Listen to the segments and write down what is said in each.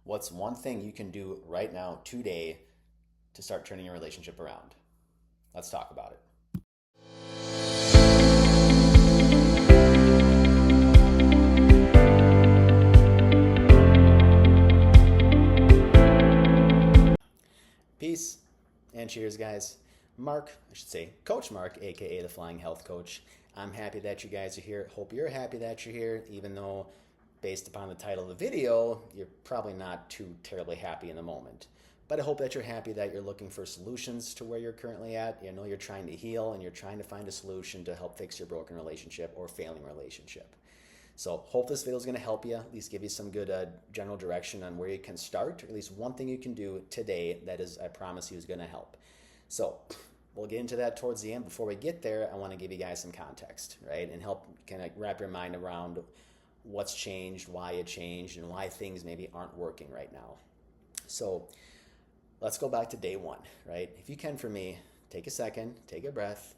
What's one thing you can do right now, today, to start turning your relationship around? Let's talk about it. Peace and cheers, guys. Mark, I should say Coach Mark, aka the Flying Health Coach. I'm happy that you guys are here. Hope you're happy that you're here, even though, based upon the title of the video, you're probably not too terribly happy in the moment. But I hope that you're happy that you're looking for solutions to where you're currently at. You know, you're trying to heal and you're trying to find a solution to help fix your broken relationship or failing relationship. So hope this video is going to help you, at least give you some good general direction on where you can start, or at least one thing you can do today that is, I promise you, is going to help. So we'll get into that towards the end. Before we get there, I want to give you guys some context, right? And help kind of wrap your mind around what's changed, why it changed, and why things maybe aren't working right now. So let's go back to day one, right? If you can, for me, take a second, take a breath.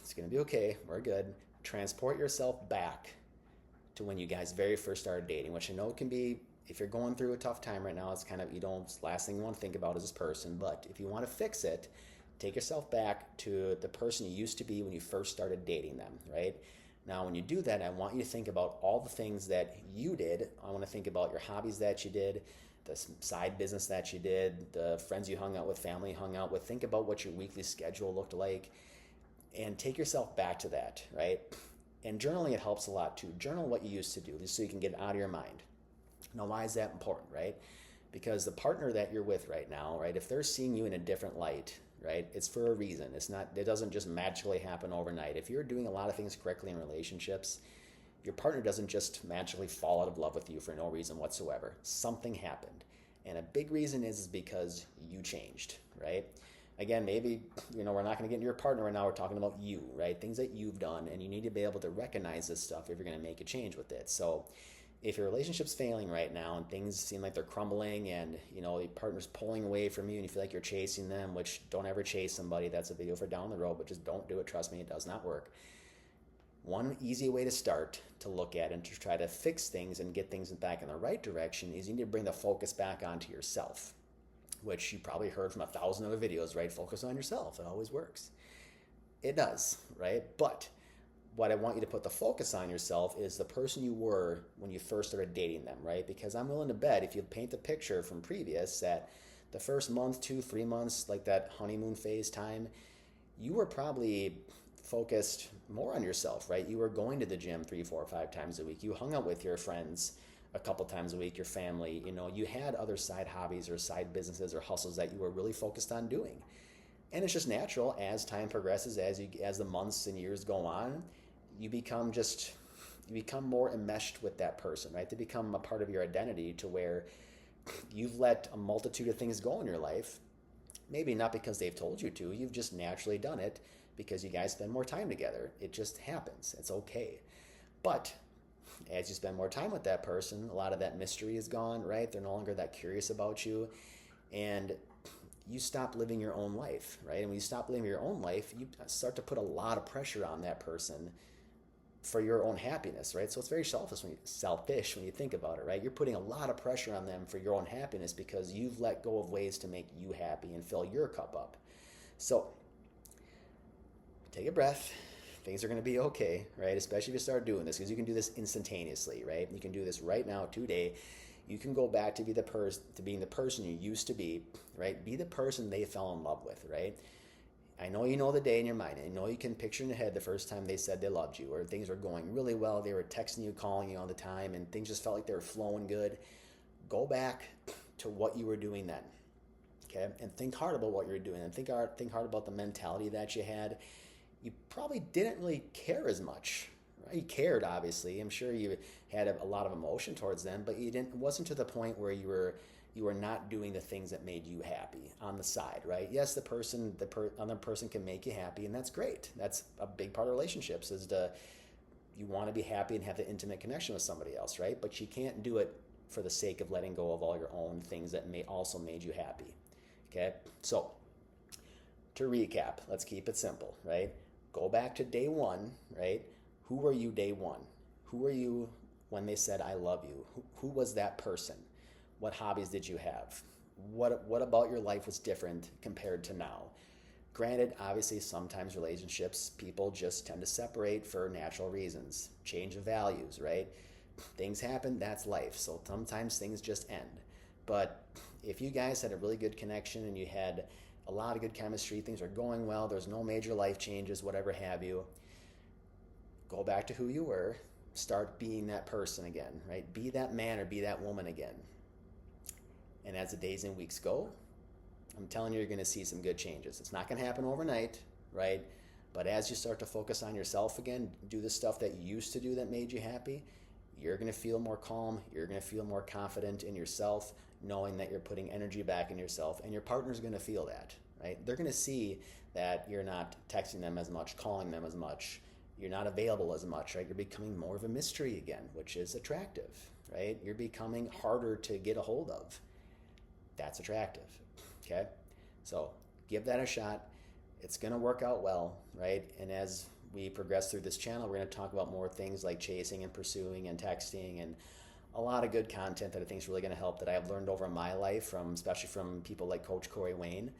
It's going to be okay. We're good. Transport yourself back to when you guys very first started dating, which I know can be, if you're going through a tough time right now, it's kind of, last thing you want to think about is this person. But if you want to fix it, take yourself back to the person you used to be when you first started dating them, right? Now, when you do that, I want you to think about all the things that you did. I want to think about your hobbies that you did, the side business that you did, the friends you hung out with, family you hung out with. Think about what your weekly schedule looked like and take yourself back to that, right? And journaling, it helps a lot too. Journal what you used to do, just so you can get it out of your mind. Now, why is that important, right? Because the partner that you're with right now, right, if they're seeing you in a different light, right, it's for a reason. It doesn't just magically happen overnight. If you're doing a lot of things correctly in relationships, your partner doesn't just magically fall out of love with you for no reason whatsoever. Something happened. And a big reason is because you changed, right? Again, maybe, we're not going to get into your partner right now. We're talking about you, right? Things that you've done, and you need to be able to recognize this stuff if you're going to make a change with it. So if your relationship's failing right now and things seem like they're crumbling and, your partner's pulling away from you and you feel like you're chasing them, which don't ever chase somebody. That's a video for down the road, but just don't do it. Trust me, it does not work. One easy way to start to look at and to try to fix things and get things back in the right direction is you need to bring the focus back onto yourself, which you probably heard from 1,000 other videos, right? Focus on yourself. It always works. It does, right? But what I want you to put the focus on yourself is the person you were when you first started dating them, right? Because I'm willing to bet if you paint the picture from previous that the first month, 2, 3 months, like that honeymoon phase time, you were probably focused more on yourself, right? You were going to the gym 3, 4, 5 times a week. You hung out with your friends a couple times a week, your family. You had other side hobbies or side businesses or hustles that you were really focused on doing. And it's just natural as time progresses, as the months and years go on, you become more enmeshed with that person, right? They become a part of your identity to where you've let a multitude of things go in your life. Maybe not because they've told you to, you've just naturally done it because you guys spend more time together. It just happens. It's okay. But as you spend more time with that person, a lot of that mystery is gone, right? They're no longer that curious about you. And you stop living your own life, right? And when you stop living your own life, you start to put a lot of pressure on that person for your own happiness, right? So it's very selfish when you think about it, right? You're putting a lot of pressure on them for your own happiness because you've let go of ways to make you happy and fill your cup up. So take a breath. Things are going to be okay, right? Especially if you start doing this, because you can do this instantaneously, right? You can do this right now, today. You can go back to being the person you used to be, right? Be the person they fell in love with, right? I know you know the day in your mind. I know you can picture in your head the first time they said they loved you, or things were going really well. They were texting you, calling you all the time, and things just felt like they were flowing good. Go back to what you were doing then, okay? And think hard about what you were doing, and think hard about the mentality that you had. You probably didn't really care as much, right? You cared, obviously. I'm sure you had a lot of emotion towards them, but it wasn't to the point where you were not doing the things that made you happy on the side, right? Yes, the other person can make you happy, and that's great. That's a big part of relationships you want to be happy and have the intimate connection with somebody else, right? But you can't do it for the sake of letting go of all your own things that also made you happy, okay? So to recap, let's keep it simple, right? Go back to day one, right? Who were you day one? Who were you when they said, I love you? Who was that person? What hobbies did you have? What about your life was different compared to now? Granted, obviously, sometimes relationships, people just tend to separate for natural reasons. Change of values, right? Things happen, that's life. So sometimes things just end. But if you guys had a really good connection and you had a lot of good chemistry, things are going well, there's no major life changes, whatever have you, go back to who you were, start being that person again, right? Be that man or be that woman again. And as the days and weeks go, I'm telling you're going to see some good changes. It's not going to happen overnight, right? But as you start to focus on yourself again, do the stuff that you used to do that made you happy, you're going to feel more calm. You're going to feel more confident in yourself, knowing that you're putting energy back in yourself. And your partner's going to feel that, right? They're going to see that you're not texting them as much, calling them as much. You're not available as much, right? You're becoming more of a mystery again, which is attractive, right? You're becoming harder to get a hold of. That's attractive, okay? So give that a shot. It's going to work out well, right? And as we progress through this channel, we're going to talk about more things like chasing and pursuing and texting and a lot of good content that I think is really going to help that I've learned over my life, especially from people like Coach Corey Wayne.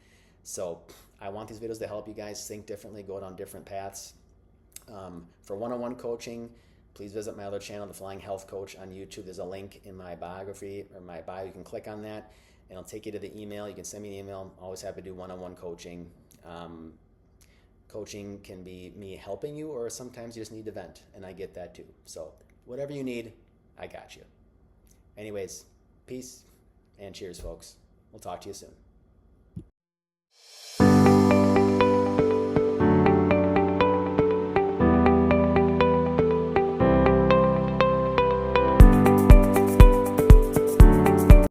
So I want these videos to help you guys think differently, go down different paths. For one-on-one coaching, please visit my other channel, The Flying Health Coach on YouTube. There's a link in my biography or my bio. You can click on that and it'll take you to the email. You can send me an email. I'm always happy to do one-on-one coaching. Coaching can be me helping you, or sometimes you just need to vent, and I get that too. So whatever you need, I got you. Anyways, peace and cheers, folks. We'll talk to you soon.